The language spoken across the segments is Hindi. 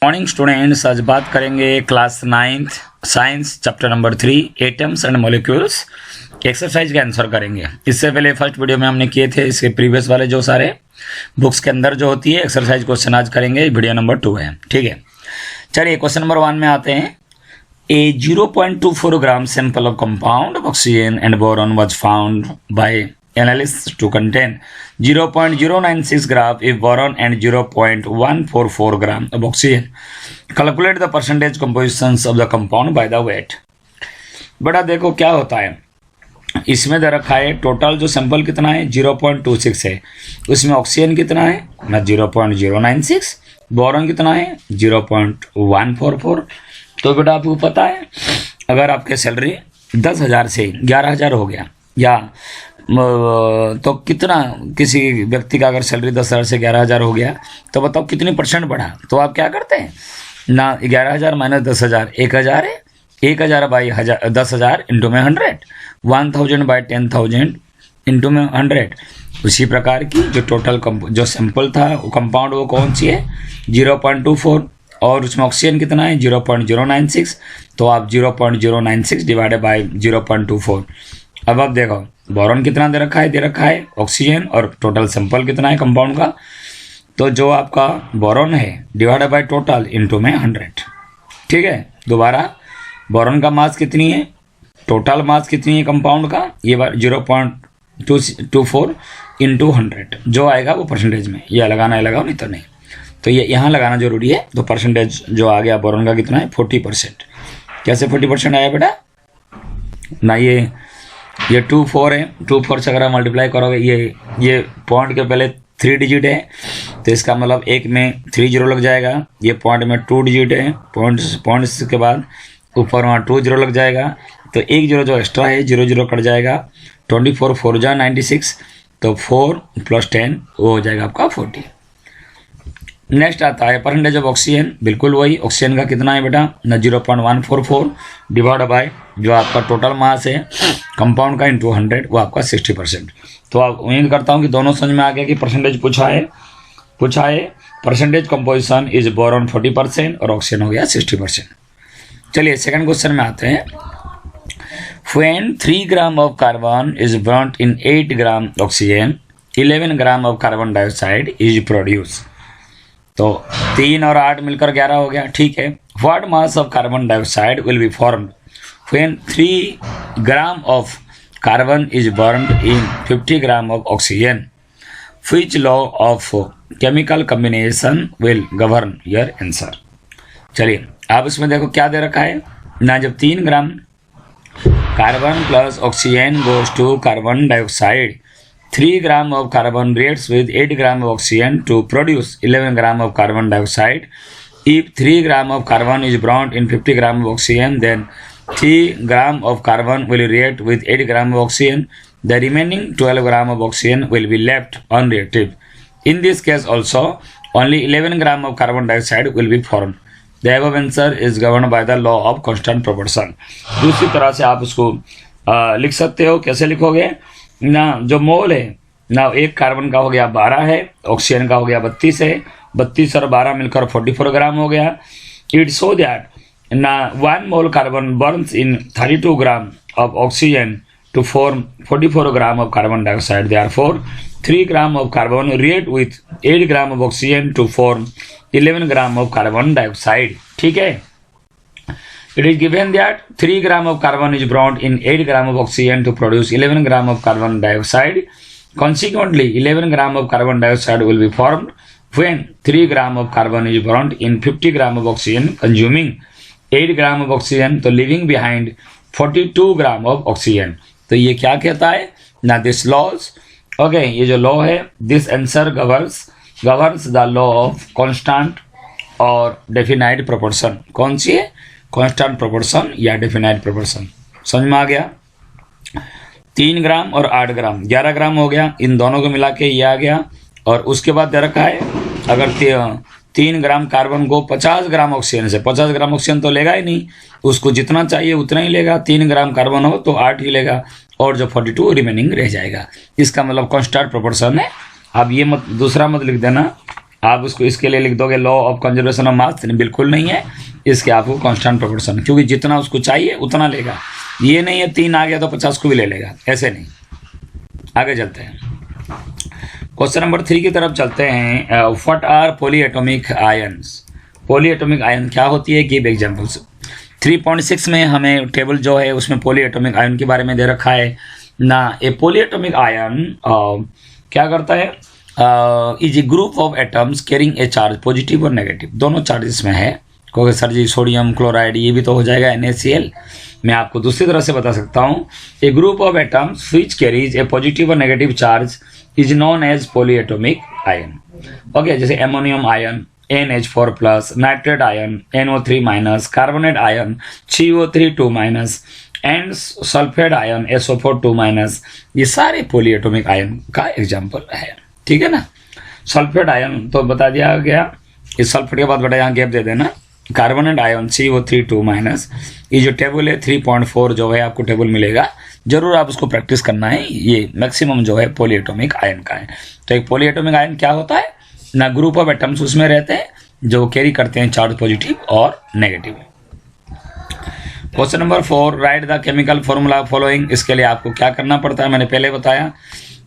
मॉर्निंग स्टूडेंट्स, आज बात करेंगे class 9th science chapter number 3 atoms and molecules exercise का आंसर करेंगे। इससे पहले फर्स्ट वीडियो में हमने किए थे, इसके प्रीवियस वाले जो सारे बुक्स के अंदर जो होती है एक्सरसाइज क्वेश्चन आज करेंगे। वीडियो नंबर 2 है, ठीक है। चलिए क्वेश्चन नंबर 1 में आते हैं। ए 0.24 gram sample of compound oxygen and boron was found by analysis to contain 0.096 gram of boron and 0.144 gram of oxygen. Calculate the percentage compositions of the compound by the weight. बड़ा देखो क्या होता है, इसमें दे रखा है टोटल जो सैंपल कितना है 0.26 है, उसमें ऑक्सीजन कितना है ना 0.096, बोरॉन कितना है 0.144। तो बेटा आपको पता है अगर आपके सैलरी 10,000 से 11,000 हो गया या तो कितना, किसी व्यक्ति का अगर सैलरी 10,000 से 11,000 हो गया तो बताओ कितनी परसेंट बढ़ा। तो आप क्या करते हैं ना 11,000 माइनस 10,000 1,000 है, 1,000 बाई 10,000 इंटू में 100, 1,000 बाई 10,000 इंटू में 100। उसी प्रकार की जो टोटल जो सैंपल था वो कंपाउंड वो कौन सी है 0.24 और उसमें ऑक्सीजन कितना है 0.096। तो आप 0.096 डिवाइडेड बाई 0.24। अब आप देखो बोरॉन कितना दे रखा है ऑक्सीजन, और टोटल सैंपल कितना है कंपाउंड का। तो जो आपका बोरॉन है डिवाइडेड बाय टोटल इनटू में 100, ठीक है। दोबारा बोरॉन का मास कितनी है, टोटल मास कितनी है कंपाउंड का, ये बार 0.224 इंटू 100 जो आएगा वो परसेंटेज में, ये लगाना है लगाओ नहीं तो नहीं। तो ये यहाँ लगाना जरूरी है। तो परसेंटेज जो आ गया बोरॉन का कितना है 40%। कैसे 40% आया बेटा ना, ये 24 है, 24 से अगर आप मल्टीप्लाई करोगे ये पॉइंट के पहले 3 डिजिट है तो इसका मतलब एक में 3 जीरो लग जाएगा, ये पॉइंट में 2 डिजिट है, पॉइंट्स के बाद ऊपर वहाँ 2 जीरो लग जाएगा, तो एक जीरो जो एक्स्ट्रा है 0 0 कट जाएगा। 24 4 जा 96, तो 4 + 10 वो हो जाएगा आपका 40। नेक्स्ट आता है परसेंटेज ऑफ ऑक्सीजन, बिल्कुल वही ऑक्सीजन का कितना है बेटा ना 0.144 डिवाइड बाय जो आपका टोटल मास है कंपाउंड का इंटू 100 वो आपका 60%। तो आप उम्मीद करता हूँ कि दोनों समझ में आ गया कि परसेंटेज पूछा है परसेंटेज कंपोजिशन इज बोरॉन 40% और ऑक्सीजन हो गया 60%। चलिए सेकंड क्वेश्चन में आते हैं। When 3 gram of carbon is burned in 8 gram oxygen 11 gram of carbon dioxide is produce. तो 3 और 8 मिलकर 11 हो गया, ठीक है। What mass of carbon dioxide will be formed when 3 gram of carbon is burned in 50 gram of oxygen. Which law of chemical combination will govern your answer. चलिए आप इसमें देखो क्या दे रखा है ना, जब 3 gram carbon plus oxygen goes to carbon dioxide, 3 gram of carbon reacts with 8 gram of oxygen to produce 11 gram of carbon dioxide. If 3 gram of carbon is burned in 50 gram of oxygen, then 3 gram of carbon will react with 8 gram of oxygen. The remaining 12 gram of oxygen will be left unreactive. In this case also, only 11 gram of carbon dioxide will be formed. The above answer is governed by the law of constant proportion. दूसरी तरह से आप उसको लिख सकते हो। कैसे लिखोगे ना, जो मोल है ना, एक कार्बन का हो गया 12 है, ऑक्सीजन का हो गया 32 है, 32 और 12 मिलकर 44 ग्राम हो गया। इट शो दैट ना 1 mole carbon burns in 32 gram of oxygen to form 44 gram of carbon dioxide. Therefore 3 gram of carbon react with 8 gram of oxygen to form 11 gram of carbon dioxide, ठीक है। It is given that 3 gram of carbon is burned in 8 gram of oxygen to produce 11 gram of carbon dioxide. Consequently, 11 gram of carbon dioxide will be formed when 3 gram of carbon is burned in 50 gram of oxygen, consuming 8 gram of oxygen, तो leaving behind 42 gram of oxygen. तो ये क्या कहता है ना, this laws, okay, ये जो law है, this answer governs the law of constant और definite proportion। कौन सी है, कांस्टेंट प्रोपोर्शन या डेफिनाइट प्रोपोर्शन। समझ में आ गया। 3 ग्राम और 8 ग्राम 11 ग्राम हो गया, इन दोनों को मिला के ये आ गया। और उसके बाद दे रखा है अगर 3 ग्राम कार्बन को 50 ग्राम ऑक्सीजन से, 50 ग्राम ऑक्सीजन तो लेगा ही नहीं, उसको जितना चाहिए उतना ही लेगा। 3 ग्राम कार्बन हो तो 8 ही लेगा और जो 42 रिमेनिंग रह जाएगा। इसका मतलब कांस्टेंट प्रोपोर्शन है। अब ये मत दूसरा मत लिख देना आप उसको इसके लिए लिख दोगे law of conservation of mass, बिल्कुल नहीं है, इसके आपको कांस्टेंट प्रोपोर्शन, क्योंकि जितना उसको चाहिए उतना लेगा। ये नहीं है 3 आ गया तो 50 को भी ले लेगा, ऐसे नहीं। आगे चलते हैं, क्वेश्चन नंबर 3 की तरफ चलते हैं। What are polyatomic ions? Polyatomic ion क्या होती है, गिव एग्जांपल्स। 3.6 में हमें टेबल जो है उसमें पॉलीएटॉमिक आयन के बारे में दे रखा है ना। ए पॉलीएटॉमिक आयन क्या करता है, is a group of atoms carrying a charge, positive और नेगेटिव दोनों चार्जेस में है। क्योंकि सर जी सोडियम क्लोराइड ये भी तो हो जाएगा NaCl। मैं आपको दूसरी तरह से बता सकता हूँ, a group of atoms which carries a positive और negative charge is known as polyatomic ion. Okay, जैसे ammonium ion NH4+, nitrate ion NO3-, carbonate ion CO3 and sulphate ion SO4 ये सारे पॉलीएटॉमिक आयन का एग्जाम्पल है। ठीक है ना। सल्फेट आयन तो बता दिया गया, इस सल्फेट के बाद बेटा यहाँ गैप दे देना। कार्बोनेट आयन CO3 ये जो टेबल है 3.4 जो है आपको टेबल मिलेगा, जरूर आप उसको प्रैक्टिस करना है। ये मैक्सिमम जो है पॉलीएटॉमिक आयन का है। तो एक पॉलीएटॉमिक आयन क्या होता है ना, ग्रुप ऑफ एटम्स उसमें रहते हैं जो कैरी करते हैं चार्ज पॉजिटिव और negative. Question number 4, right the chemical formula following. इसके लिए आपको क्या करना पड़ता है, मैंने पहले बताया।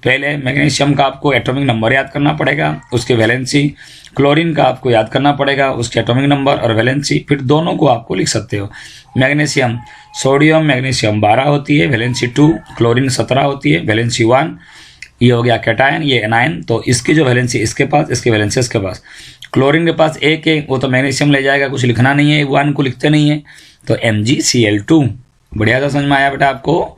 पहले मैग्नीशियम का आपको एटॉमिक नंबर याद करना पड़ेगा, उसकी वैलेंसी। क्लोरीन का आपको याद करना पड़ेगा, उसके एटॉमिक नंबर और वैलेंसी। फिर दोनों को आपको लिख सकते हो। मैग्नीशियम, सोडियम मैग्नीशियम 12 होती है, वैलेंसी 2। क्लोरीन 17 होती है, वैलेंसी 1। ये हो गया कैटायन, ये एनायन। तो इसकी जो वैलेंसी इसके पास, इसकी वैलेंसी इसके पास। क्लोरीन के पास 1 है, वो तो मैग्नीशियम ले जाएगा, कुछ लिखना नहीं है, 1 को लिखते नहीं है, तो MgCl2। बढ़िया था, समझ में आया बेटा आपको।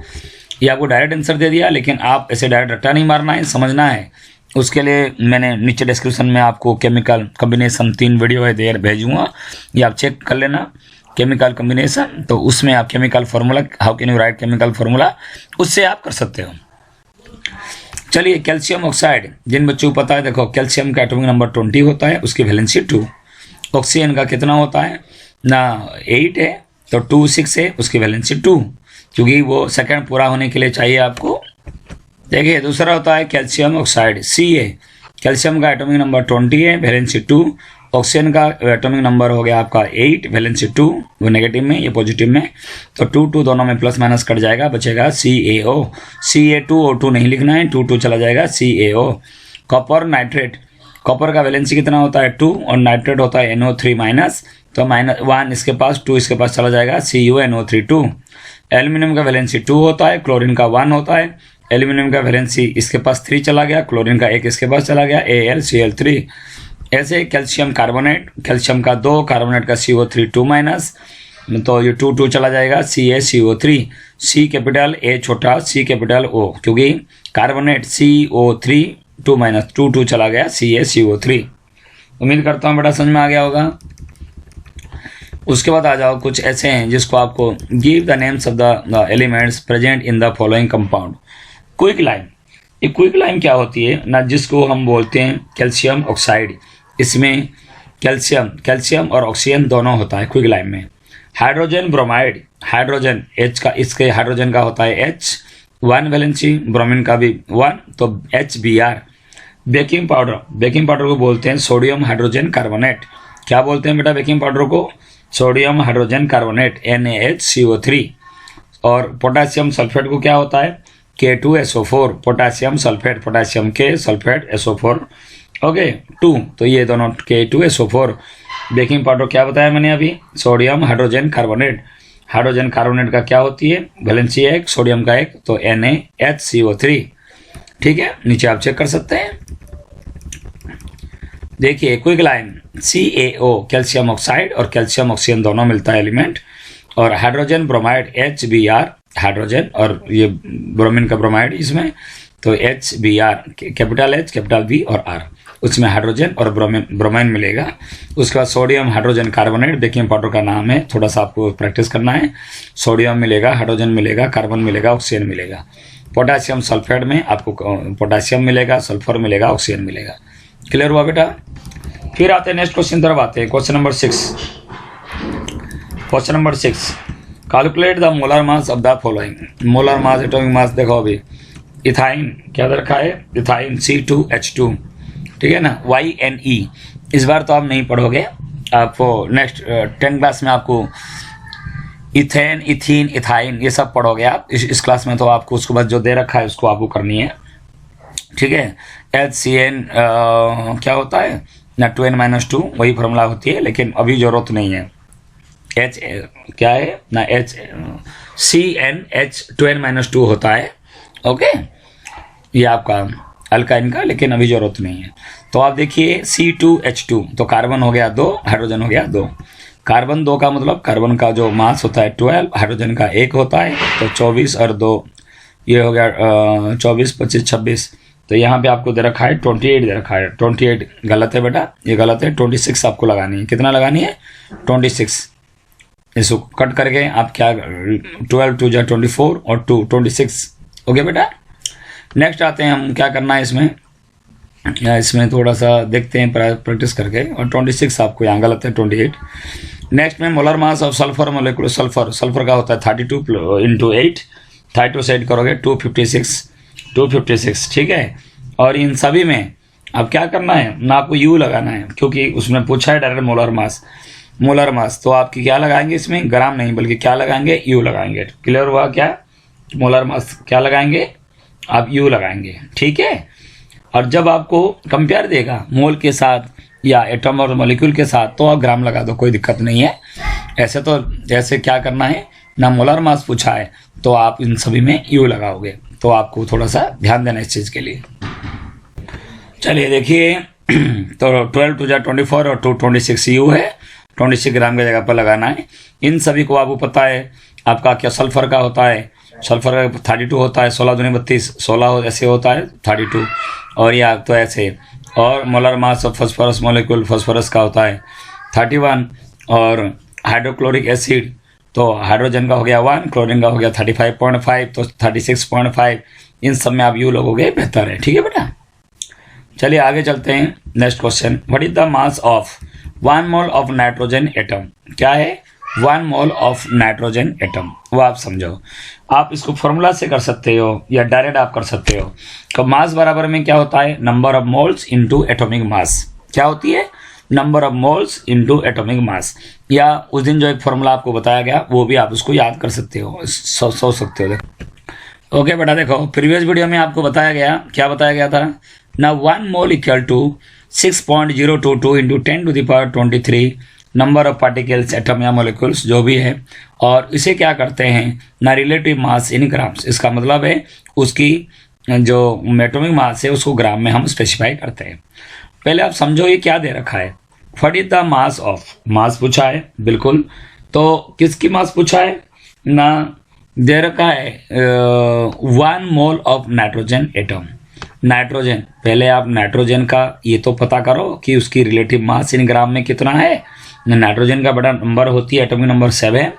ये आपको डायरेक्ट आंसर दे दिया, लेकिन आप ऐसे डायरेक्ट रट्टा नहीं मारना है, समझना है। उसके लिए मैंने नीचे डिस्क्रिप्शन में आपको केमिकल कम्बिनेशन 3 वीडियो है देर भेजूँगा, ये आप चेक कर लेना। केमिकल कम्बिनेशन, तो उसमें आप chemical formula, how can you right chemical formula, उससे आप कर सकते हो। चलिए, कैल्शियम ऑक्साइड, जिन बच्चों को पता है, देखो कैल्शियम का एटॉमिक नंबर 20 होता है, उसकी वैलेंसी 2। ऑक्सीजन का कितना होता है ना, 8 है, तो 2 6 है, उसकी वैलेंसी 2, क्योंकि वो सेकंड पूरा होने के लिए चाहिए आपको। देखिए, दूसरा होता है कैल्शियम ऑक्साइड Ca। कैल्शियम का एटॉमिक नंबर 20 है, वैलेंसी 2। ऑक्सीजन का एटॉमिक नंबर हो गया आपका 8, वैलेंसी 2, वो नेगेटिव में, ये पॉजिटिव में। तो 2 दोनों में प्लस माइनस कट जाएगा, बचेगा CaO। Ca2O2 नहीं लिखना है, 2 चला जाएगा, CaO। कॉपर नाइट्रेट, कॉपर का वैलेंसी कितना होता है 2, और नाइट्रेट होता है NO3-, तो -1 इसके पास, 2 इसके पास चला जाएगा, CuNO3-2। एल्यूमिनियम का वैलेंसी 2 होता है, क्लोरीन का 1 होता है। एल्यूमिनियम का वैलेंसी इसके पास 3 चला गया, क्लोरीन का 1 इसके पास चला गया, AlCl3। ऐसे कैल्शियम कार्बोनेट, कैल्शियम का 2, कार्बोनेट का CO3-2-, तो ये 2 चला जाएगा, CaCO3। C कैपिटल, A छोटा, C कैपिटल O, क्योंकि कार्बोनेट CO3-2-, 2 चला गया, CaCO3। उम्मीद करता हूँ बेटा समझ में आ गया होगा। उसके बाद आ जाओ, कुछ ऐसे हैं जिसको आपको give the names of the elements present in the following compound. Quick line, ये क्विक लाइन क्या होती है ना, जिसको हम बोलते हैं कैल्शियम ऑक्साइड। इसमें कैल्शियम और ऑक्सीजन दोनों होता है क्विक लाइन में। हाइड्रोजन ब्रोमाइड, हाइड्रोजन H का, इसके हाइड्रोजन का होता है H1 वैलेंसी, ब्रोमीन का भी 1, तो HBr। बेकिंग पाउडर को बोलते हैं सोडियम हाइड्रोजन कार्बोनेट। क्या बोलते हैं बेटा बेकिंग पाउडर को, सोडियम हाइड्रोजन कार्बोनेट NaHCO3। और पोटासियम सल्फेट को क्या होता है K2SO4, potassium sulphate, potassium K, sulphate SO4, okay 2, तो ये दोनों K2SO4। बेकिंग पाउडर क्या बताया मैंने अभी, sodium hydrogen carbonate. Hydrogen carbonate का क्या होती है, वैलेंसी 1, सोडियम का 1, तो NaHCO3। ठीक है, नीचे आप चेक कर सकते हैं। देखिए quick line, CaO calcium oxide और कैल्शियम ऑक्सीजन दोनों मिलता है एलिमेंट, और हाइड्रोजन ब्रोमाइड HBr, हाइड्रोजन और ये ब्रोमीन का ब्रोमाइड इसमें, तो HBr, capital H capital B और R, उसमें हाइड्रोजन और ब्रोमाइन मिलेगा। उसके बाद sodium hydrogen carbonate, baking powder का नाम है, थोड़ा सा आपको प्रैक्टिस करना है। सोडियम मिलेगा, हाइड्रोजन मिलेगा, कार्बन मिलेगा, ऑक्सीजन मिलेगा। पोटासियम सल्फेट में आपको पोटासियम मिलेगा, सल्फर मिलेगा, ऑक्सीजन मिलेगा। क्लियर हुआ बेटा। फिर आते हैं नेक्स्ट क्वेश्चन तरफ आते हैं, question number 6। Question number 6, calculate the molar mass of the following. Molar mass, atomic mass देखो अभी, इथाइन क्या रखा है, इथाइन C2H2, ठीक है ना, YNE। इस बार तो आप नहीं पढ़ोगे, आपको नेक्स्ट 10 क्लास में आपको इथेन, इथीन, इथाइन ये सब पढ़ोगे आप। इस क्लास में तो आपको उसके बाद जो दे रखा है उसको आपको करनी है, ठीक है। HCN क्या होता है ना, 2n-2 वही फॉर्मूला होती है, लेकिन अभी जरूरत नहीं है। H क्या है ना, CnH 2n-2 होता है, ओके, ये आपका अल्काइन का, लेकिन अभी जरूरत नहीं है। तो आप देखिए C2H2, तो कार्बन हो गया 2, हाइड्रोजन हो गया 2। कार्बन 2 का मतलब कार्बन का जो मास होता है 12, हाइड्रोजन का 1 होता है, तो 24 और 2 ये हो गया 24, 25, 26। तो यहाँ पे आपको दे रखा है 28 दे रखा है। 28 गलत है बेटा, ये गलत है। 26 आपको लगानी है। कितना लगानी है? 26। इसको कट करके आप क्या 12 2 24 और 2 26। ओके बेटा, नेक्स्ट आते हैं हम, क्या करना है इसमें थोड़ा सा देखते हैं प्रैक्टिस करके। और 26 आपको यहाँ गलत है, 28। नेक्स्ट में molar mass of sulphur molecular, sulphur का होता है 32 × 8, 32 से ऐड करोगे 256, ठीक है। और इन सभी में अब क्या करना है ना, आपको यू लगाना है, क्योंकि उसमें पूछा है डायरेक्ट मोलर मास। तो आपकी क्या लगाएंगे इसमें, ग्राम नहीं बल्कि क्या लगाएंगे, यू लगाएंगे। क्लियर हुआ क्या? मोलर मास क्या लगाएंगे आप, यू लगाएंगे, ठीक है। और जब आपको कंपेयर देगा मोल के साथ या एटम और मॉलिक्यूल के साथ, तो आप ग्राम लगा दो, कोई दिक्कत नहीं है। ऐसे तो जैसे क्या करना है ना, मोलर मास पूछा है तो आप इन सभी में यू लगाओगे। तो आपको थोड़ा सा ध्यान देना इस चीज़ के लिए। चलिए देखिए, तो 12 2 24 और 2 26 यू है, 26 ग्राम की जगह पर लगाना है। इन सभी को आपको पता है आपका क्या सल्फर का होता है, सल्फर का 32 होता है, 16 दूनी 32, 16 ऐसे होता है 32, और या तो ऐसे। और molar mass of phosphorus molecule, phosphorus का होता है 31। और हाइड्रोक्लोरिक एसिड, तो हाइड्रोजन का हो गया 1, क्लोरीन का हो गया 35.5, तो 36.5। इन सब में आप यू लोगोगे, बेहतर है, ठीक है बेटा। चलिए आगे चलते हैं। Next question, what is the mass of 1 mole of nitrogen atom? क्या है 1 मोल ऑफ नाइट्रोजन एटम, वो आप समझो। आप इसको फॉर्मूला से कर सकते हो या डायरेक्ट आप कर सकते हो। तो मास बराबर में क्या होता है, number of moles into atomic mass. क्या होती है? Number of moles into atomic मास। या उस दिन जो एक फॉर्मूला आपको बताया गया वो भी आप उसको याद कर सकते हो, सोच सकते हो। ओके बेटा, देखो प्रीवियस वीडियो में आपको बताया गया, क्या बताया गया था ना, 1 mole equal to 6.022 into 10⁻23 number of particles, atom या मोलिक्यूल्स जो भी है। और इसे क्या करते हैं ना, रिलेटिव मास इन ग्राम्स। इसका मतलब है उसकी जो एटॉमिक मास है उसको ग्राम में हम स्पेसिफाई करते हैं। पहले आप समझो ये क्या दे रखा है, what is the mass of, mass पूछा है बिल्कुल। तो किसकी मास पूछा है ना, दे रखा है 1 mole of nitrogen atom. Nitrogen, पहले आप नाइट्रोजन का ये तो पता करो कि उसकी रिलेटिव मास इन ग्राम में कितना है। नाइट्रोजन का बड़ा नंबर होती है एटॉमिक नंबर 7,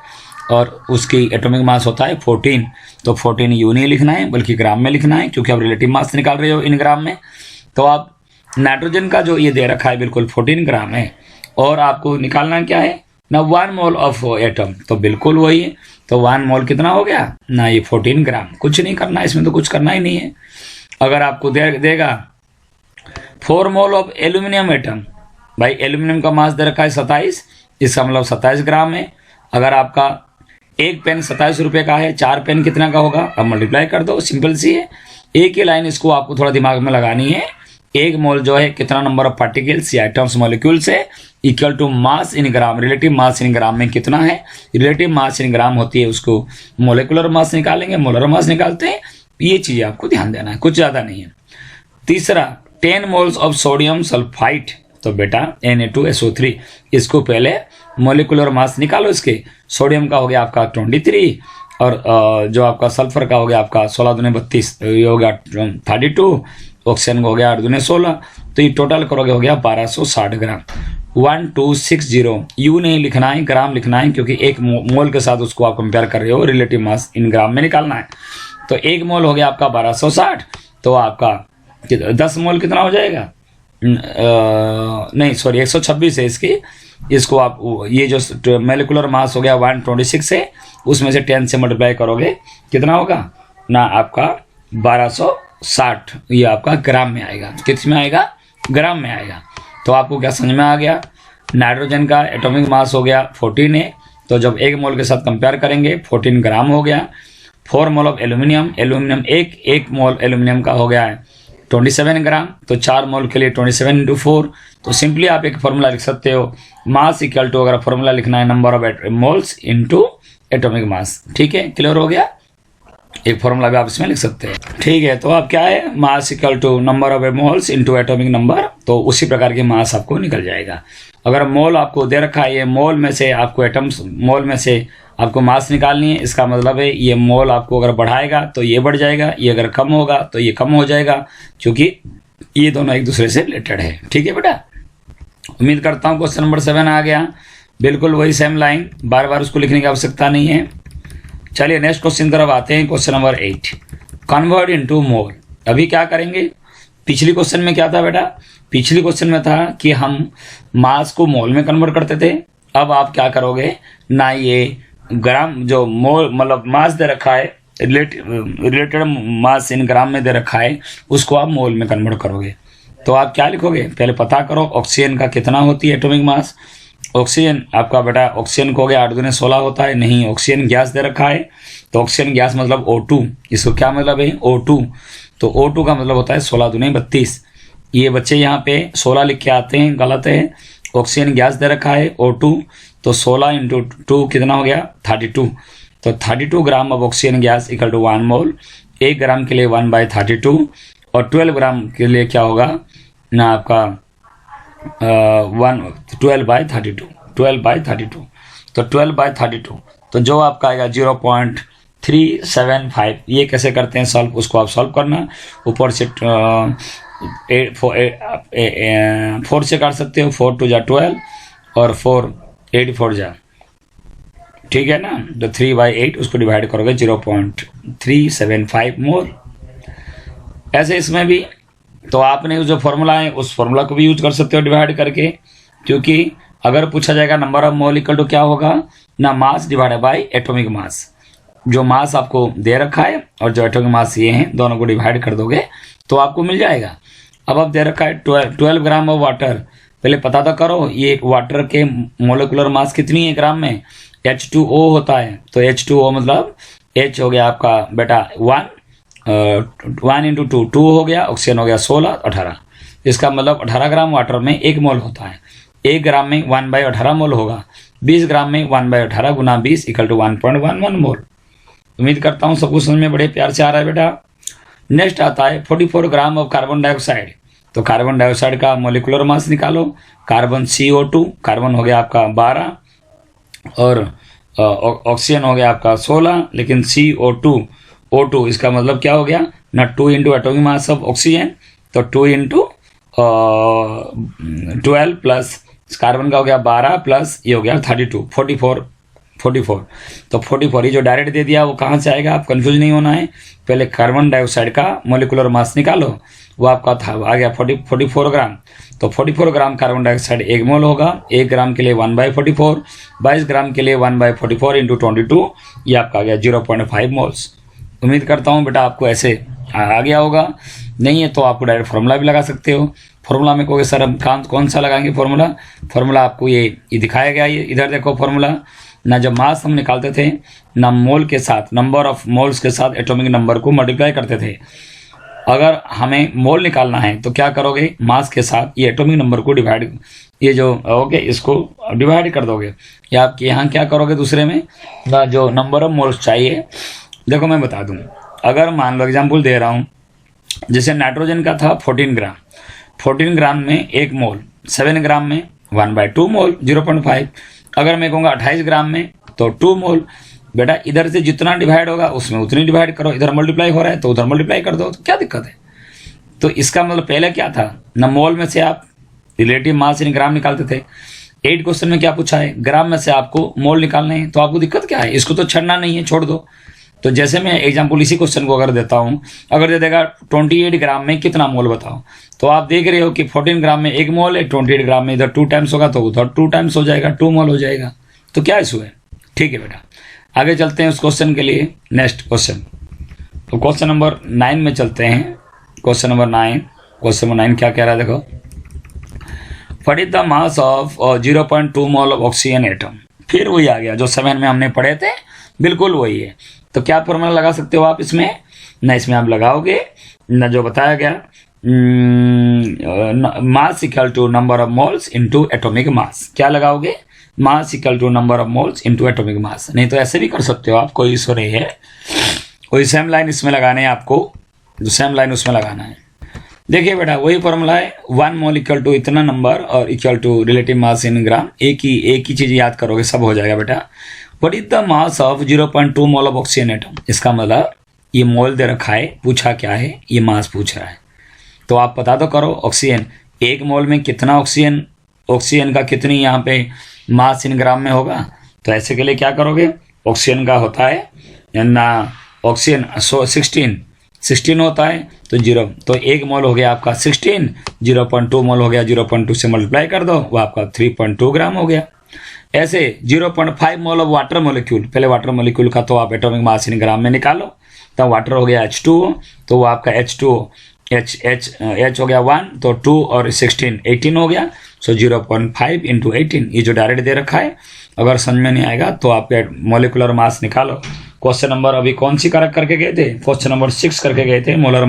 और उसकी एटॉमिक मास होता है 14। तो 14 यू नहीं लिखना है बल्कि ग्राम में लिखना है, क्योंकि आप रिलेटिव मास निकाल रहे हो इन ग्राम में। तो आप नाइट्रोजन का जो ये दे रखा है बिल्कुल 14 ग्राम है, और आपको निकालना क्या है ना 1 मोल ऑफ एटम, तो बिल्कुल वही है। तो 1 मोल कितना हो गया ना, ये 14 ग्राम। कुछ नहीं करना है इसमें, तो कुछ करना ही नहीं है। अगर आपको देगा 4 मोल ऑफ एल्यूमिनियम एटम, भाई एल्यूमिनियम का मास दे रखा है 27, इसका मतलब 27 ग्राम है। अगर आपका एक पेन 27 रुपये का है, 4 पेन कितना का होगा, अब मल्टीप्लाई कर दो, सिंपल सी है। एक ही लाइन इसको आपको थोड़ा दिमाग में लगानी है। 1 मोल जो है कितना नंबर ऑफ पार्टिकल्स या एटम्स मॉलिक्यूल्स है, equal to mass in gram. Relative mass in gram में कितना है, रिलेटिव मास इन ग्राम होती है, उसको मोलिकुलर मास निकालेंगे, मोलर मास निकालते हैं। ये चीज़ आपको ध्यान देना है, कुछ ज़्यादा नहीं है। तीसरा 10 मोल्स ऑफ सोडियम सल्फाइड, तो बेटा Na2SO3, इसको पहले मोलिकुलर मास निकालो इसके। सोडियम का हो गया आपका 23, और जो आपका सल्फर का हो गया आपका 16 दूनी 32, ये हो गया 32, ऑक्सीजन का हो गया 8 दूनी 16, तो ये टोटल करोगे हो गया 1260 ग्राम। 1260 यू नहीं लिखना है, ग्राम लिखना है, क्योंकि एक मोल के साथ उसको आप कंपेयर कर रहे हो, रिलेटिव मास इन ग्राम में निकालना है। तो 1 मोल हो गया आपका 1260, तो आपका 10 मोल कितना हो जाएगा, नहीं सॉरी 126 है इसकी। इसको आप ये जो मोलिकुलर मास हो गया 126 है, उसमें से 10 से मल्टीप्लाई करोगे कितना होगा ना, आपका 1260, ये आपका ग्राम में आएगा। किस में आएगा, ग्राम में आएगा। तो आपको क्या समझ में आ गया, नाइट्रोजन का एटॉमिक मास हो गया 14 है, तो जब 1 मोल के साथ कंपेयर करेंगे 14 ग्राम हो गया। 4 मोल ऑफ एल्यूमिनियम, एल्यूमिनियम एक मोल एल्यूमिनियम का हो गया है 27 ग्राम, तो 4 मोल के लिए 27 × 4। तो सिंपली आप एक फॉर्मूला लिख सकते हो, मास इक्वल टू, अगर फॉर्मूला लिखना है number of moles into atomic मास। ठीक है, क्लियर हो गया, एक फॉर्मूला भी आप इसमें लिख सकते हैं। ठीक है, तो आप क्या है, mass equal to number of moles into atomic number, तो उसी प्रकार के मास आपको निकल जाएगा। अगर मोल आपको दे रखा है, ये मोल में से आपको एटम्स, मोल में से आपको मास निकालनी है, इसका मतलब है ये मोल आपको अगर बढ़ाएगा तो ये बढ़ जाएगा, ये अगर कम होगा तो ये कम हो जाएगा, क्योंकि ये दोनों एक दूसरे से रिलेटेड है। ठीक है बेटा, उम्मीद करता हूँ क्वेश्चन नंबर 7 आ गया, बिल्कुल वही सेम लाइन, बार बार उसको लिखने की आवश्यकता नहीं है। चलिए नेक्स्ट क्वेश्चन तरफ आते हैं, क्वेश्चन नंबर 8, कन्वर्ट इनटू मोल। अभी क्या करेंगे, पिछली क्वेश्चन में क्या था बेटा, पिछली क्वेश्चन में था कि हम मास को मोल में कन्वर्ट करते थे। अब आप क्या करोगे ना, ये ग्राम जो मोल मतलब मास दे रखा है, रिलेटेड मास इन ग्राम में दे रखा है, उसको आप मोल में कन्वर्ट करोगे। तो आप क्या लिखोगे, पहले पता करो ऑक्सीजन का कितना होती है एटॉमिक मास। ऑक्सीजन आपका बेटा, ऑक्सीजन को हो गया 8 × 16 होता है, नहीं ऑक्सीजन गैस दे रखा है, तो ऑक्सीजन गैस मतलब O2, इसको क्या मतलब है O2, तो O2 का मतलब होता है 16 × 32। ये बच्चे यहाँ पे 16 लिख के आते हैं, गलत है, ऑक्सीजन गैस दे रखा है O2, तो 16 × 2 कितना हो गया 32, तो 32 gram of oxygen gas equal to 1 mole. 1 gram के लिए 1/32, और 12 ग्राम के लिए क्या होगा ना आपका 12/32, तो 12/32, तो जो आपका आएगा 0.375। ये कैसे करते हैं सॉल्व, उसको आप सॉल्व करना, ऊपर से 4 से काट सकते हो, 4 × 2 = 12 और 4 8 4 जा, ठीक है ना, तो 3/8 उसको डिवाइड करोगे 0.375 मोल। ऐसे इसमें भी तो आपने जो फॉर्मूला है उस फॉर्मूला को भी यूज कर सकते हो डिवाइड करके, क्योंकि अगर पूछा जाएगा number of mole equal to क्या होगा ना, mass divided by atomic mass. जो मास आपको दे रखा है और जो एटॉमिक मास ये हैं, दोनों को डिवाइड कर दोगे तो आपको मिल जाएगा। अब आप दे रखा है 12 ग्राम ऑफ वाटर, पहले पता तो करो ये वाटर के मोलिकुलर मास कितनी है ग्राम में, H2O होता है, तो H2O मतलब H हो गया आपका बेटा 1 × 2 हो गया, ऑक्सीजन हो गया 16 18, इसका मतलब 18 ग्राम वाटर में 1 मोल होता है। 1 ग्राम में 1/18 मोल होगा, 20 ग्राम में 1/18 × 20 = 1.11 मोल। उम्मीद करता हूँ सब कुछ समझ में बड़े प्यार से आ रहा है बेटा। नेक्स्ट आता है 44 ग्राम ऑफ कार्बन डाइऑक्साइड, तो कार्बन डाइऑक्साइड का मोलिकुलर मास निकालो। कार्बन CO2, कार्बन हो गया आपका 12 और ऑक्सीजन हो गया आपका 16, लेकिन O2 इसका मतलब क्या हो गया ना, 2 × एटॉमिक मास ऑफ ऑक्सीजन, तो 2 × 12 प्लस कार्बन का हो गया 12 प्लस ये हो गया 32 44, तो 44 ये जो डायरेक्ट दे दिया वो कहाँ से आएगा, आप कंफ्यूज नहीं होना है। पहले कार्बन डाइऑक्साइड का मोलिकुलर मास निकालो, वो आपका था आ गया 44 ग्राम, तो 44 ग्राम कार्बन डाइऑक्साइड 1 मोल होगा। 1 ग्राम के लिए 1/44, 22 ग्राम के लिए 1/44 × 22, ये आपका आ गया 0.5 मोल्स। उम्मीद करता हूँ बेटा आपको ऐसे आ गया होगा, नहीं है तो आपको डायरेक्ट फार्मूला भी लगा सकते हो। फार्मूला में कोई सर हम कौन सा लगाएंगे फार्मूला आपको ये दिखाया गया, ये इधर देखो फार्मूला ना, जब मास हम निकालते थे ना मोल के साथ, नंबर ऑफ मोल्स के साथ एटॉमिक नंबर को मल्टीप्लाई करते थे। अगर हमें मोल निकालना है तो क्या करोगे, मास के साथ ये एटॉमिक नंबर को डिवाइड, ये जो ओके इसको डिवाइड कर दोगे, या आप यहाँ क्या करोगे दूसरे में ना, जो नंबर ऑफ मोल्स चाहिए। देखो मैं बता दूं, अगर मान लो एग्जाम्पल दे रहा हूँ, जैसे नाइट्रोजन का था 14 ग्राम में 1 मोल, 7 ग्राम में 1/2 मोल 0.5, अगर मैं कहूँगा 28 ग्राम में तो 2 मोल। बेटा इधर से जितना डिवाइड होगा उसमें उतनी डिवाइड करो, इधर मल्टीप्लाई हो रहा है तो उधर मल्टीप्लाई कर दो, तो क्या दिक्कत है। तो इसका मतलब पहले क्या था ना, मोल में से आप रिलेटिव मास इन ग्राम निकालते थे। 8 क्वेश्चन में क्या पूछा है, ग्राम में से आपको मोल निकालने हैं, तो आपको दिक्कत क्या है, इसको तो छड़ना नहीं है, छोड़ दो। तो जैसे मैं एग्जाम्पल इसी क्वेश्चन को अगर देता हूँ, अगर दे देगा 28 ग्राम में कितना मोल बताओ, तो आप देख रहे हो कि 14 ग्राम में 1 मोल है, 28 ग्राम में इधर 2 टाइम्स होगा तो उधर 2 टाइम्स हो जाएगा, 2 मोल हो जाएगा। तो क्या इशू है, ठीक है बेटा। आगे चलते हैं उस क्वेश्चन के लिए, नेक्स्ट क्वेश्चन, तो क्वेश्चन नंबर 9 में चलते हैं। क्वेश्चन नंबर 9 क्या कह रहा है देखो, what is the mass of 0.2 mole of oxygen atom. फिर वही आ गया जो 7 में हमने पढ़े थे, बिल्कुल वही है। तो क्या फॉर्मूला लगा सकते हो आप इसमें ना, इसमें आप लगाओगे ना जो बताया गया, mass equal to number of moles into atomic mass. क्या लगाओगे, mass equal to number of moles into atomic mass. नहीं तो ऐसे भी कर सकते हो आप, कोई इशू नहीं है। कोई सेम लाइन इसमें लगाने है आपको, जो सेम लाइन उसमें लगाना है। देखिए बेटा वही फॉर्मूला है, 1 मोल इक्वल टू इतना नंबर और equal to relative mass in ग्राम। एक ही चीज याद करोगे सब हो जाएगा बेटा। What is the mass of 0.2 mole of oxygen atom. इसका मतलब ये मोल दे रखा है, पूछा क्या है, ये मास पूछ रहा है। तो आप पता तो करो ऑक्सीजन, एक मोल में कितना ऑक्सीजन का कितनी यहाँ पे मास इन ग्राम में होगा। तो ऐसे के लिए क्या करोगे, ऑक्सीजन का होता है ना, ऑक्सीजन 16 होता है तो 0, तो 1 मोल हो गया आपका 16, 0.2 मोल हो गया, 0.2 से मल्टीप्लाई कर दो, वो आपका 3.2 ग्राम हो गया। ऐसे 0.5 मोल ऑफ वाटर मोलिक्यूल, पहले वाटर मोलिक्यूल का तो आप एटॉमिक मास इन ग्राम में निकालो, तब वाटर हो गया H2O, तो वो आपका H2O H हो गया 1, तो 2 और 16 18 हो गया। सो 0.5 इंटू 18, ये जो डायरेक्ट दे रखा है। अगर समझ में नहीं आएगा तो आप मोलिकुलर मास निकालो। क्वेश्चन नंबर अभी कौन सी करके गए थे, क्वेश्चन नंबर 6 करके गए थे। मोलर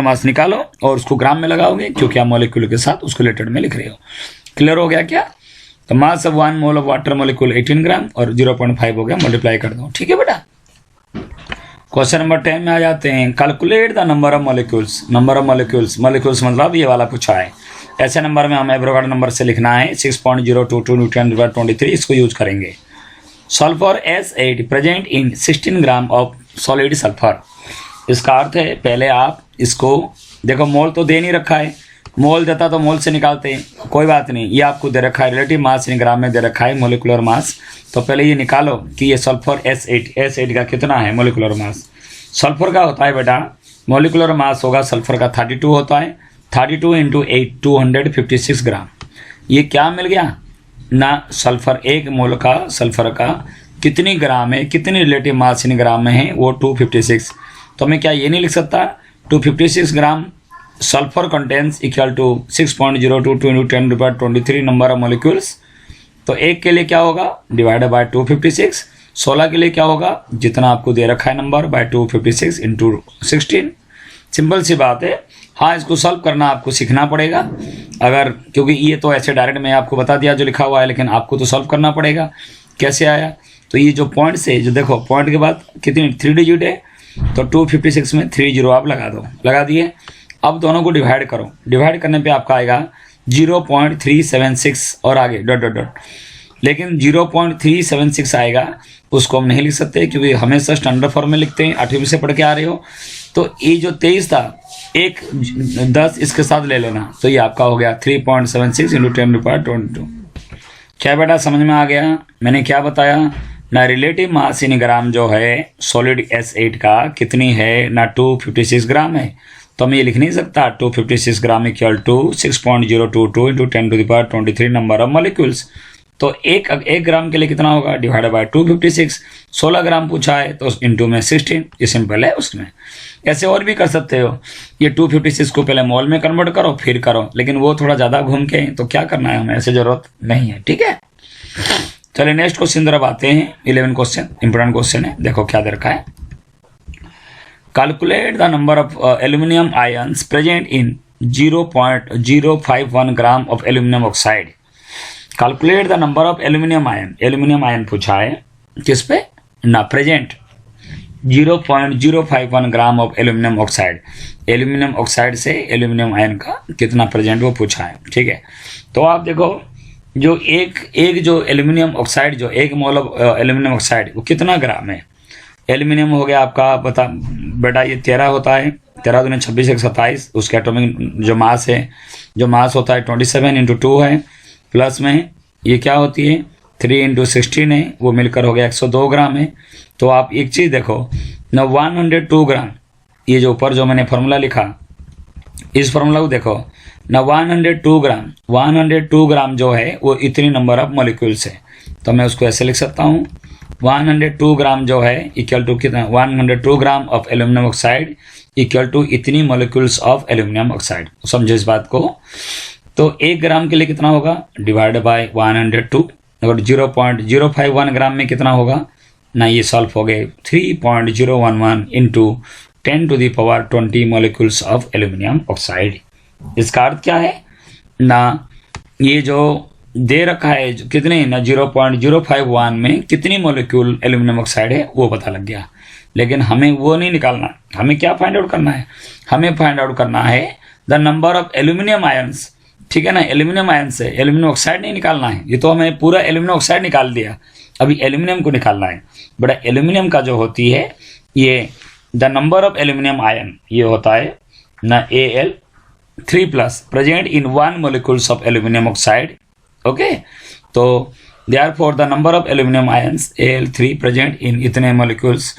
मास निकालो और उसको ग्राम में लगाओगे, क्योंकि आप मोलिक्यूल के साथ उसको रिलेटेड में लिख रहे हो। क्लियर हो गया क्या। तो mass of 1 mole of water molecule 18 ग्राम और 0.5 हो गया, मल्टीप्लाई कर दो। ठीक है बेटा। क्वेश्चन नंबर 10 में आ जाते हैं। Calculate the number of molecules. Molecules मतलब ये वाला पूछा है। ऐसे नंबर में हमें एवोगाड्रो नंबर से लिखना है 6.022 न्यूटन पर 23, इसको यूज करेंगे। Sulphur S8 present in 16 gram of solid sulphur. इसका अर्थ है पहले आप इसको देखो, मोल तो दे नहीं रखा है, मोल देता तो मोल से निकालते हैं, कोई बात नहीं। ये आपको दे रखा है, रिलेटिव मास इन ग्राम में दे रखा है, मोलिकुलर मास। तो पहले ये निकालो कि ये सल्फर S8 का कितना है मोलिकुलर मास। सल्फर का होता है बेटा, मोलिकुलर मास होगा सल्फर का 32 होता है, 32 इंटू 8 256 ग्राम। ये क्या मिल गया ना, सल्फर एक मोल का सल्फर का कितनी ग्राम है, कितनी रिलेटिव मास इन ग्राम में है, वो 256। तो मैं क्या ये नहीं लिख सकता 256 gram sulphur contains equal to 6.022 into 10⁻23 number of molecules. तो एक के लिए क्या होगा, डिवाइडेड बाय 256। 16 के लिए क्या होगा, जितना आपको दे रखा है नंबर, बाय 256 इंटू 16। सिंपल सी बात है। हाँ, इसको सॉल्व करना आपको सीखना पड़ेगा, अगर क्योंकि ये तो ऐसे डायरेक्ट मैं आपको बता दिया जो लिखा हुआ है, लेकिन आपको तो सॉल्व करना पड़ेगा। कैसे आया, तो ये जो पॉइंट से जो देखो, पॉइंट के बाद कितनी 3 डिजिट है, तो 256 में 30 आप लगा दो, लगा दिए। अब दोनों को डिवाइड करो, डिवाइड करने पे आपका आएगा 0.376 और आगे डॉट डॉट डॉट। लेकिन 0.376 आएगा, उसको हम नहीं लिख सकते क्योंकि हमेशा स्टैंडर्ड फॉर्म में लिखते हैं, 8वीं से पढ़ के आ रहे हो। तो ये जो 23 था, एक 10 इसके साथ ले लेना, तो ये आपका हो गया 3.76 इंटू 10⁻22। क्या बेटा समझ में आ गया। मैंने क्या बताया ना, रिलेटिव मास इन ग्राम जो है सॉलिड S8 का कितनी है ना, 256 ग्राम है। तो मैं ये लिख नहीं सकता 256 gram equal to 6.022 into 10⁻23 number of molecules. तो एक ग्राम के लिए कितना होगा, डिवाइडेड बाय 256। 16 ग्राम पूछा है तो इंटू में 16, ये सिंपल है उसमें। ऐसे और भी कर सकते हो, ये 256 को पहले मोल में कन्वर्ट करो फिर करो, लेकिन वो थोड़ा ज़्यादा घूम के, तो क्या करना है हमें, ऐसे जरूरत नहीं है। ठीक है, चलिए नेक्स्ट क्वेश्चन तरफ आते हैं। 11 क्वेश्चन, इंपोर्टेंट क्वेश्चन है, देखो क्या दे रखा है। Calculate the number of aluminium ions present in 0.051 gram of aluminium oxide. Calculate the number of aluminium ion पूछा है, किस पे ना, present 0.051 gram of aluminium oxide. Aluminium oxide से एल्यूमिनियम आयन का कितना प्रेजेंट वो पूछा है। ठीक है, तो आप देखो जो एक जो एल्यूमिनियम ऑक्साइड, जो 1 मोल ऑफ एल्यूमिनियम ऑक्साइड वो कितना ग्राम है। एल्यूमिनियम हो गया आपका बता बेटा, ये 13 होता है, 13 दूनी 26 1 27। उसका एटॉमिक जो मास है, जो मास होता है 27 इंटू 2 है, प्लस में ये क्या होती है 3 इंटू 16 है, वो मिलकर हो गया 102 ग्राम है। तो आप एक चीज़ देखो ना, 102 ग्राम, ये जो ऊपर जो मैंने फार्मूला लिखा, इस फार्मूला को देखो ना, 102 ग्राम जो है वो इतनी नंबर ऑफ मॉलिक्यूल्स है। तो मैं उसको ऐसे लिख सकता हूँ, 102 ग्राम जो है इक्वल टू कितना, 102 gram of aluminium oxide equal to इतनी मॉलिक्यूल्स ऑफ एल्यूमिनियम ऑक्साइड। समझो इस बात को। तो 1 ग्राम के लिए कितना होगा, डिवाइड बाय 102। अगर 0.051 ग्राम में कितना होगा ना, ये सॉल्व हो गए 3.011 into 10⁻20 molecules of aluminium oxide. इसका अर्थ क्या है ना, ये जो दे रखा है कितने ना 0.051 में कितनी मॉलिक्यूल एल्यूमिनियम ऑक्साइड है वो पता लग गया। लेकिन हमें वो नहीं निकालना, हमें क्या फाइंड आउट करना है, हमें फाइंड आउट करना है the number of aluminium ions. ठीक है ना, एल्यूमिनियम आयन से एल्यूमिनियम ऑक्साइड नहीं निकालना है, ये तो हमें पूरा एल्यूमिनियम ऑक्साइड निकाल दिया, अभी एल्यूमिनियम को निकालना है। बड़ा एल्यूमिनियम का जो होती है ये the number of aluminium ion, ये होता है ना Al3+ present in 1 molecules of aluminium oxide. Okay, तो therefore the number of aluminium ions Al3 present in इतने मॉलिक्यूल्स।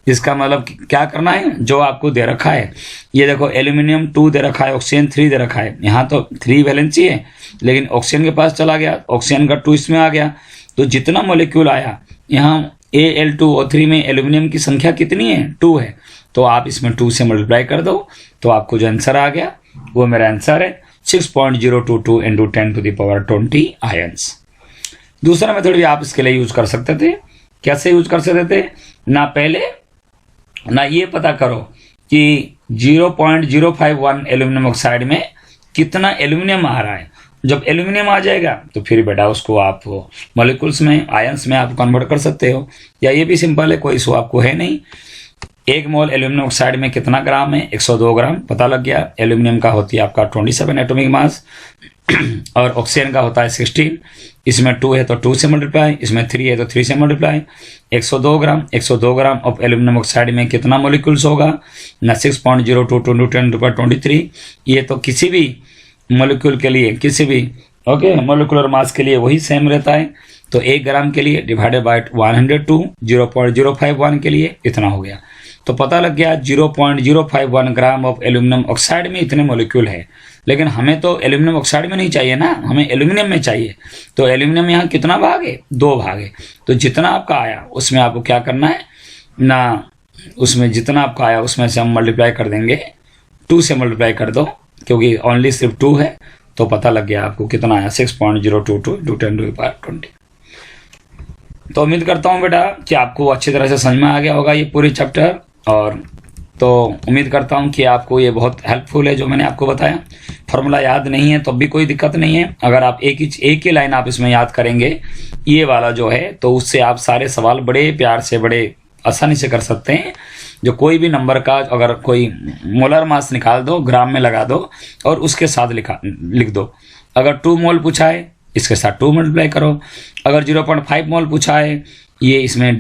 इसका मतलब क्या करना है, जो आपको दे रखा है, ये देखो एल्यूमिनियम 2 दे रखा है, ऑक्सीजन 3 दे रखा है, यहाँ तो 3 वैलेंसी है, लेकिन ऑक्सीजन के पास चला गया, ऑक्सीजन का 2 इसमें आ गया, तो जितना मॉलिक्यूल आया यहाँ Al2O3 में एल्यूमिनियम की संख्या कितनी है, 2 है, तो आप इसमें 2 से मल्टीप्लाई कर दो, तो आपको जो आंसर आ गया वो मेरा आंसर है 6.022 इंटू 10⁻20 आयंस। दूसरा मेथड भी आप इसके लिए यूज कर सकते थे। कैसे यूज कर सकते थे ना, पहले ना ये पता करो कि 0.051 एल्यूमिनियम ऑक्साइड में कितना एल्यूमिनियम आ रहा है। जब एल्यूमिनियम आ जाएगा तो फिर बेटा उसको आप मॉलिक्यूल्स में, आयंस में आप कन्वर्ट कर सकते हो, या ये भी सिंपल है, कोई इशू आपको है नहीं। 1 मोल एल्यूमिनियम ऑक्साइड में कितना ग्राम है, 102 ग्राम, पता लग गया। एल्यूमिनियम का होती है आपका 27 एटॉमिक मास और ऑक्सीजन का होता है 16। इसमें 2 है तो 2 से मल्टीप्लाई, इसमें 3 है तो 3 से multiply. 102 gram, 102 gram of aluminium oxide में कितना मॉलिक्यूल्स होगा ना, 6.022 10⁻23। ये तो किसी भी मॉलिक्यूल के लिए, किसी भी मॉलिक्यूलर मास के लिए वही सेम रहता है। तो 1 ग्राम के लिए डिवाइडेड बाय 102, 0.051 के लिए इतना हो गया। तो पता लग गया 0.051 ग्राम ऑफ एल्यूमिनियम ऑक्साइड में इतने मॉलिक्यूल है। लेकिन हमें तो एल्यूमिनियम ऑक्साइड में नहीं चाहिए ना, हमें एल्यूमिनियम में चाहिए। तो एल्यूमिनियम यहाँ कितना भाग है, 2 भाग है। तो जितना आपका आया उसमें आपको क्या करना है ना, उसमें जितना आपका आया उसमें से हम मल्टीप्लाई कर देंगे, 2 से मल्टीप्लाई कर दो, क्योंकि ओनली सिर्फ 2 है। तो पता लग गया आपको कितना आया, 6.022 इंटू 10⁻20। तो उम्मीद करता हूँ बेटा कि आपको अच्छी तरह से समझ में आ गया होगा ये पूरी चैप्टर। और तो उम्मीद करता हूँ कि आपको ये बहुत हेल्पफुल है जो मैंने आपको बताया। फॉर्मूला याद नहीं है तो भी कोई दिक्कत नहीं है, अगर आप एक ही लाइन आप इसमें याद करेंगे ये वाला जो है, तो उससे आप सारे सवाल बड़े प्यार से, बड़े आसानी से कर सकते हैं। जो कोई भी नंबर का अगर कोई मोलर मास निकाल दो, ग्राम में लगा दो और उसके साथ लिख दो। अगर 2 मोल पूछा है इसके साथ 2 मल्टीप्लाई करो। अगर 0.5 मोल पूछा है, ये इसमें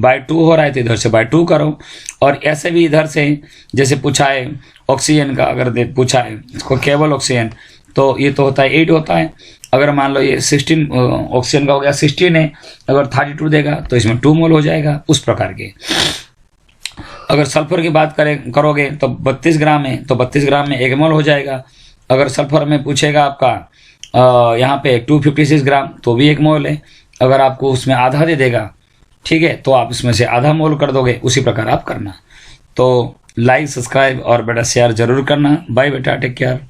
बाय 2 हो रहा है तो इधर से बाय 2 करो। और ऐसे भी इधर से जैसे पूछा है ऑक्सीजन का, अगर पूछा है इसको केवल ऑक्सीजन, तो ये तो होता है 8 होता है। अगर मान लो ये 16 ऑक्सीजन का हो गया 16 है, अगर 32 देगा तो इसमें 2 मोल हो जाएगा, उस प्रकार के। अगर सल्फर की बात करोगे तो 32 ग्राम है, तो 32 ग्राम में 1 मोल हो जाएगा। अगर सल्फर में पूछेगा आपका यहाँ पे 256 ग्राम, तो भी 1 मोल है। अगर आपको उसमें आधा दे देगा, ठीक है, तो आप इसमें से आधा मोल कर दोगे, उसी प्रकार आप करना। तो लाइक, सब्सक्राइब और बेटा शेयर जरूर करना। बाय बेटा, टेक केयर।